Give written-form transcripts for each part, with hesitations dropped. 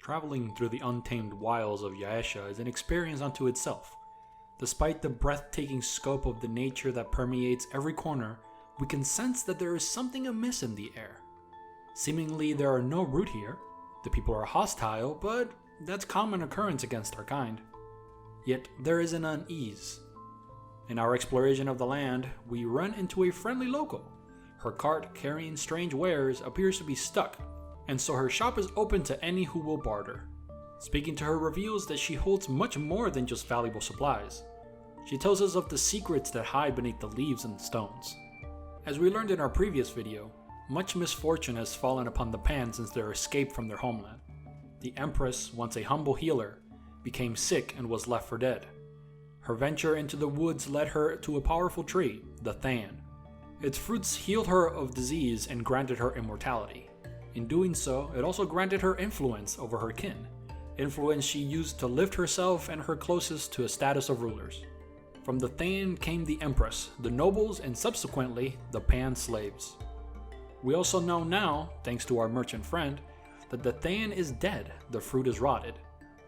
Traveling through the untamed wilds of Yaesha is an experience unto itself. Despite the breathtaking scope of the nature that permeates every corner, we can sense that there is something amiss in the air. Seemingly there are no root here, the people are hostile, but that's common occurrence against our kind. Yet there is an unease. In our exploration of the land, we run into a friendly local. Her cart carrying strange wares appears to be stuck, and so her shop is open to any who will barter. Speaking to her reveals that she holds much more than just valuable supplies. She tells us of the secrets that hide beneath the leaves and stones. As we learned in our previous video, much misfortune has fallen upon the Pan since their escape from their homeland. The Empress, once a humble healer, became sick and was left for dead. Her venture into the woods led her to a powerful tree, the Than. Its fruits healed her of disease and granted her immortality. In doing so, it also granted her influence over her kin, influence she used to lift herself and her closest to a status of rulers. From the Than came the Empress, the nobles, and subsequently, the Pan slaves. We also know now, thanks to our merchant friend, that the Than is dead, the fruit is rotted.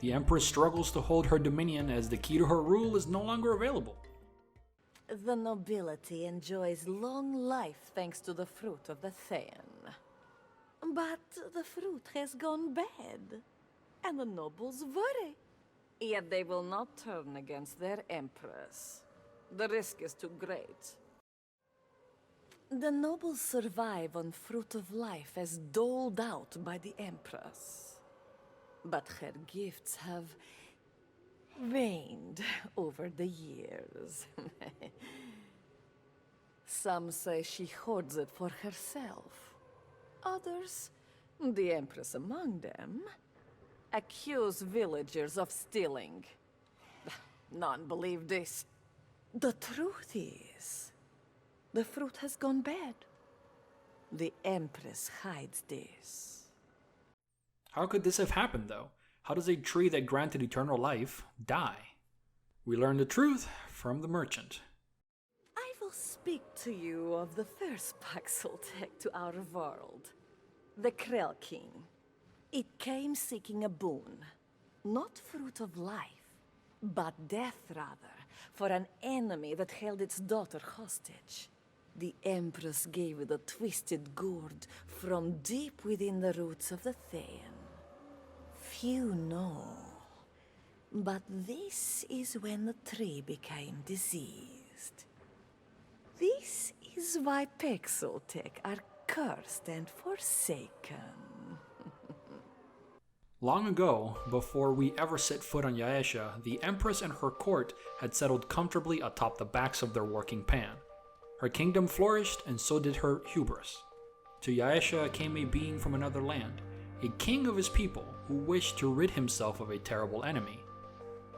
The Empress struggles to hold her dominion as the key to her rule is no longer available. The nobility enjoys long life thanks to the fruit of the Than. But the fruit has gone bad, and the nobles worry. Yet they will not turn against their Empress. The risk is too great. The nobles survive on fruit of life as doled out by the Empress. But her gifts have waned over the years. Some say she hoards it for herself. Others, the Empress among them, accuse villagers of stealing. None believe this. The truth is, the fruit has gone bad. The Empress hides this. How could this have happened though? How does a tree that granted eternal life die? We learn the truth from the merchant. I will speak to you of the first Paxeltech to our world, the Krell King. It came seeking a boon, not fruit of life, but death rather, for an enemy that held its daughter hostage. The Empress gave it a twisted gourd from deep within the roots of the Than. Few know, but this is when the tree became diseased. This is why Paxeltech are cursed and forsaken. Long ago, before we ever set foot on Yaesha, the Empress and her court had settled comfortably atop the backs of their working Pan. Her kingdom flourished, and so did her hubris. To Yaesha came a being from another land, a king of his people who wished to rid himself of a terrible enemy.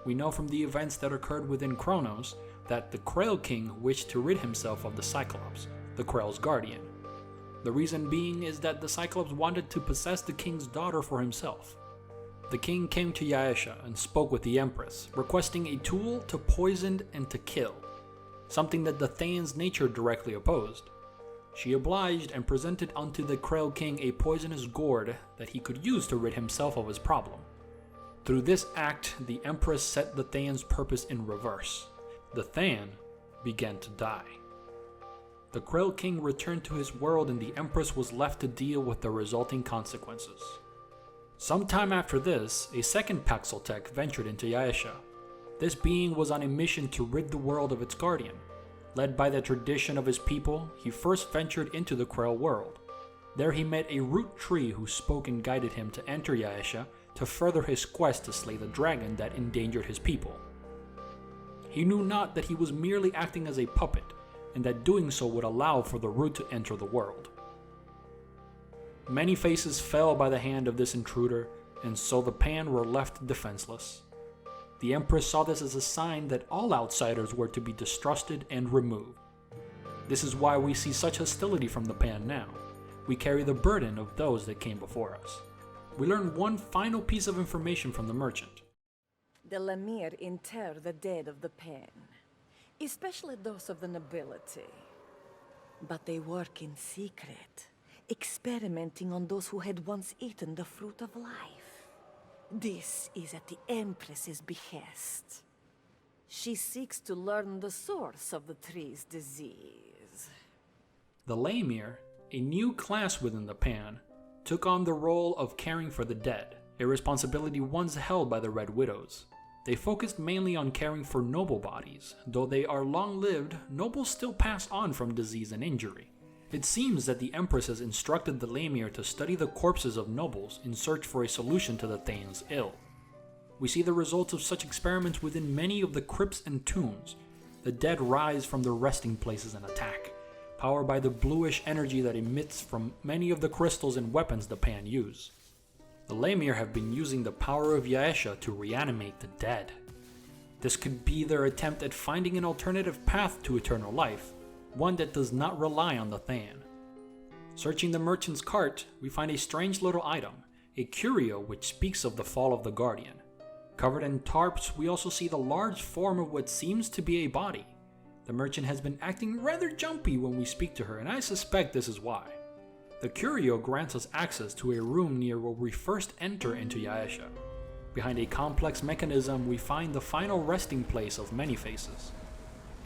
We know from the events that occurred within Chronos that the Krell King wished to rid himself of the Cyclops, the Krell's guardian. The reason being is that the Cyclops wanted to possess the king's daughter for himself. The king came to Yaesha and spoke with the Empress, requesting a tool to poison and to kill, something that the Than's nature directly opposed. She obliged and presented unto the Krell King a poisonous gourd that he could use to rid himself of his problem. Through this act, the Empress set the Than's purpose in reverse. The Than began to die. The Krell King returned to his world and the Empress was left to deal with the resulting consequences. Sometime after this, a second Paxeltech ventured into Yaesha. This being was on a mission to rid the world of its guardian. Led by the tradition of his people, he first ventured into the Krell world. There he met a root tree who spoke and guided him to enter Yaesha to further his quest to slay the dragon that endangered his people. He knew not that he was merely acting as a puppet, and that doing so would allow for the root to enter the world. Many faces fell by the hand of this intruder, and so the Pan were left defenseless. The Empress saw this as a sign that all outsiders were to be distrusted and removed. This is why we see such hostility from the Pan now. We carry the burden of those that came before us. We learn one final piece of information from the merchant. The Lemire inter the dead of the Pan, especially those of the nobility. But they work in secret, experimenting on those who had once eaten the fruit of life. This is at the Empress's behest. She seeks to learn the source of the tree's disease. The Lemire, a new class within the Pan, took on the role of caring for the dead, a responsibility once held by the Red Widows. They focused mainly on caring for noble bodies. Though they are long-lived, nobles still pass on from disease and injury. It seems that the Empress has instructed the Lemire to study the corpses of nobles in search for a solution to the Thane's ill. We see the results of such experiments within many of the crypts and tombs. The dead rise from their resting places and attack, powered by the bluish energy that emits from many of the crystals and weapons the Pan use. The Lemire have been using the power of Yaesha to reanimate the dead. This could be their attempt at finding an alternative path to eternal life, one that does not rely on the Thane. Searching the merchant's cart, we find a strange little item, a curio which speaks of the fall of the Guardian. Covered in tarps, we also see the large form of what seems to be a body. The merchant has been acting rather jumpy when we speak to her, and I suspect this is why. The curio grants us access to a room near where we first enter into Yaesha. Behind a complex mechanism, we find the final resting place of many faces.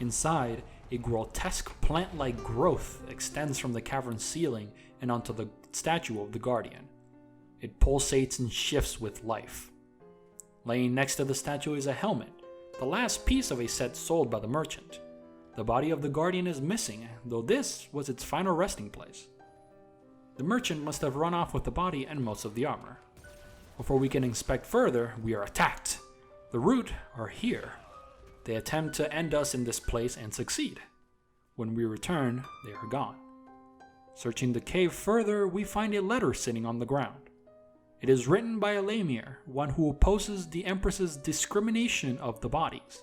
Inside, a grotesque plant-like growth extends from the cavern's ceiling and onto the statue of the Guardian. It pulsates and shifts with life. Laying next to the statue is a helmet, the last piece of a set sold by the merchant. The body of the Guardian is missing, though this was its final resting place. The merchant must have run off with the body and most of the armor. Before we can inspect further, we are attacked. The Root are here. They attempt to end us in this place and succeed. When we return, they are gone. Searching the cave further, we find a letter sitting on the ground. It is written by a Lemire, one who opposes the Empress's discrimination of the bodies.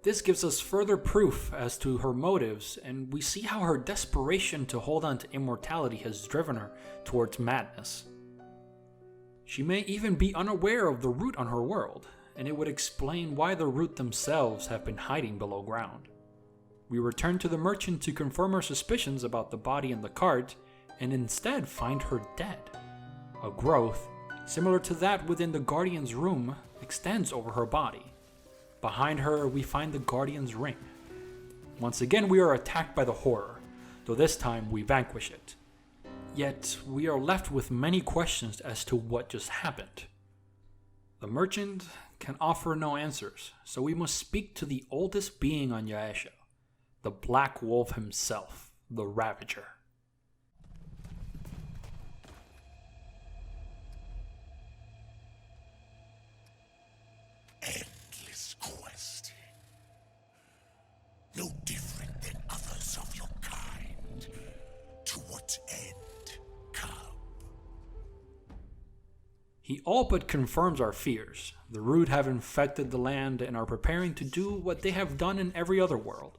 This gives us further proof as to her motives, and we see how her desperation to hold on to immortality has driven her towards madness. She may even be unaware of the Root on her world, and it would explain why the Root themselves have been hiding below ground. We return to the merchant to confirm our suspicions about the body in the cart, and instead find her dead. A growth, similar to that within the Guardian's room, extends over her body. Behind her, we find the Guardian's ring. Once again, we are attacked by the horror, though this time we vanquish it. Yet, we are left with many questions as to what just happened. The merchant can offer no answers, so we must speak to the oldest being on Yaesha, the Black Wolf himself, the Ravager. Endless quest. No different than others of your kind. To what end come? He all but confirms our fears. The Root have infected the land and are preparing to do what they have done in every other world.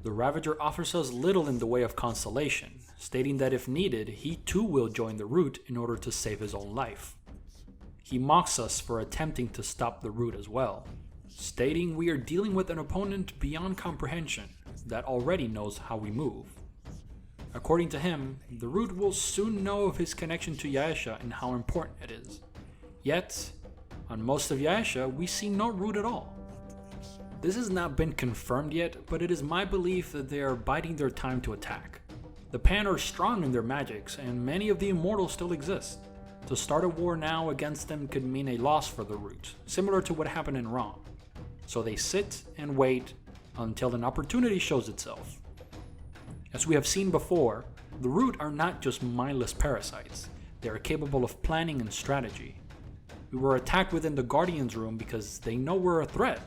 The Ravager offers us little in the way of consolation, stating that if needed, he too will join the Root in order to save his own life. He mocks us for attempting to stop the Root as well, stating we are dealing with an opponent beyond comprehension that already knows how we move. According to him, the Root will soon know of his connection to Yaesha and how important it is. Yet, on most of Yaesha, we see no Root at all. This has not been confirmed yet, but it is my belief that they are biding their time to attack. The Pan are strong in their magics, and many of the Immortals still exist. To start a war now against them could mean a loss for the Root, similar to what happened in Rom. So they sit and wait until an opportunity shows itself. As we have seen before, the Root are not just mindless parasites. They are capable of planning and strategy. We were attacked within the Guardian's room because they know we're a threat.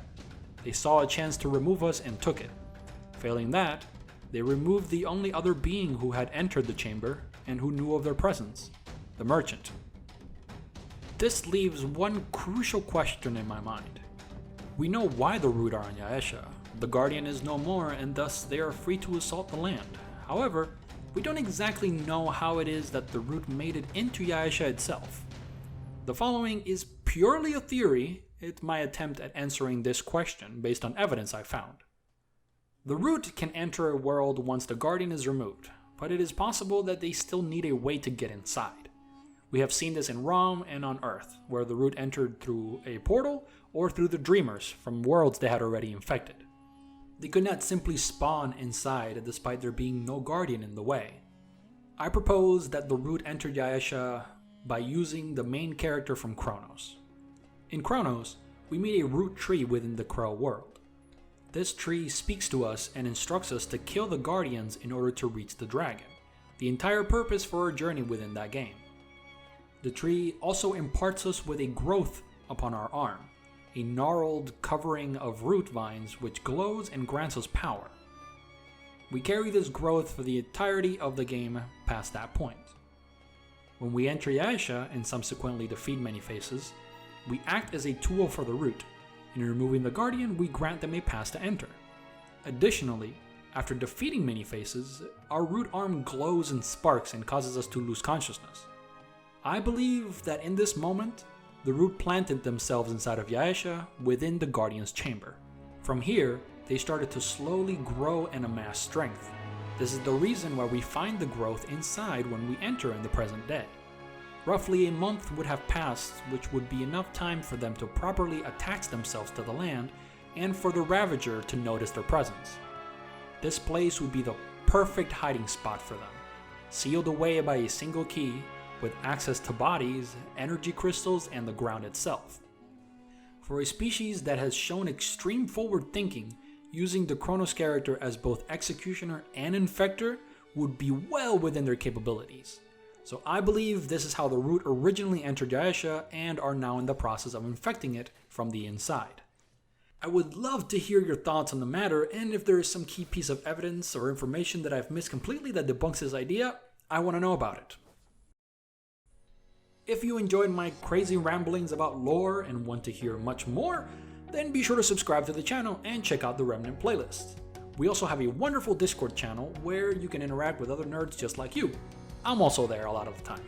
They saw a chance to remove us and took it. Failing that, they removed the only other being who had entered the chamber and who knew of their presence, the merchant. This leaves one crucial question in my mind. We know why the Root are on Yaesha. The Guardian is no more, and thus they are free to assault the land. However, we don't exactly know how it is that the Root made it into Yaesha itself. The following is purely a theory. It's my attempt at answering this question based on evidence I found. The Root can enter a world once the Guardian is removed, but it is possible that they still need a way to get inside. We have seen this in Rom and on Earth, where the root entered through a portal or through the Dreamers from worlds they had already infected. They could not simply spawn inside despite there being no guardian in the way. I propose that the root entered Yaesha by using the main character from Chronos. In Chronos, we meet a root tree within the Krell world. This tree speaks to us and instructs us to kill the guardians in order to reach the dragon, the entire purpose for our journey within that game. The tree also imparts us with a growth upon our arm, a gnarled covering of root vines which glows and grants us power. We carry this growth for the entirety of the game past that point. When we enter Yaesha and subsequently defeat many faces, we act as a tool for the root. In removing the guardian, we grant them a pass to enter. Additionally, after defeating many faces, our root arm glows and sparks and causes us to lose consciousness. I believe that in this moment, the root planted themselves inside of Yaesha within the Guardian's chamber. From here, they started to slowly grow and amass strength. This is the reason why we find the growth inside when we enter in the present day. Roughly a month would have passed, which would be enough time for them to properly attach themselves to the land and for the ravager to notice their presence. This place would be the perfect hiding spot for them, sealed away by a single key, with access to bodies, energy crystals, and the ground itself. For a species that has shown extreme forward thinking, using the Chronos character as both executioner and infector would be well within their capabilities. So I believe this is how the root originally entered Yaesha and are now in the process of infecting it from the inside. I would love to hear your thoughts on the matter, and if there is some key piece of evidence or information that I've missed completely that debunks this idea, I want to know about it. If you enjoyed my crazy ramblings about lore and want to hear much more, then be sure to subscribe to the channel and check out the Remnant playlist. We also have a wonderful Discord channel where you can interact with other nerds just like you. I'm also there a lot of the time.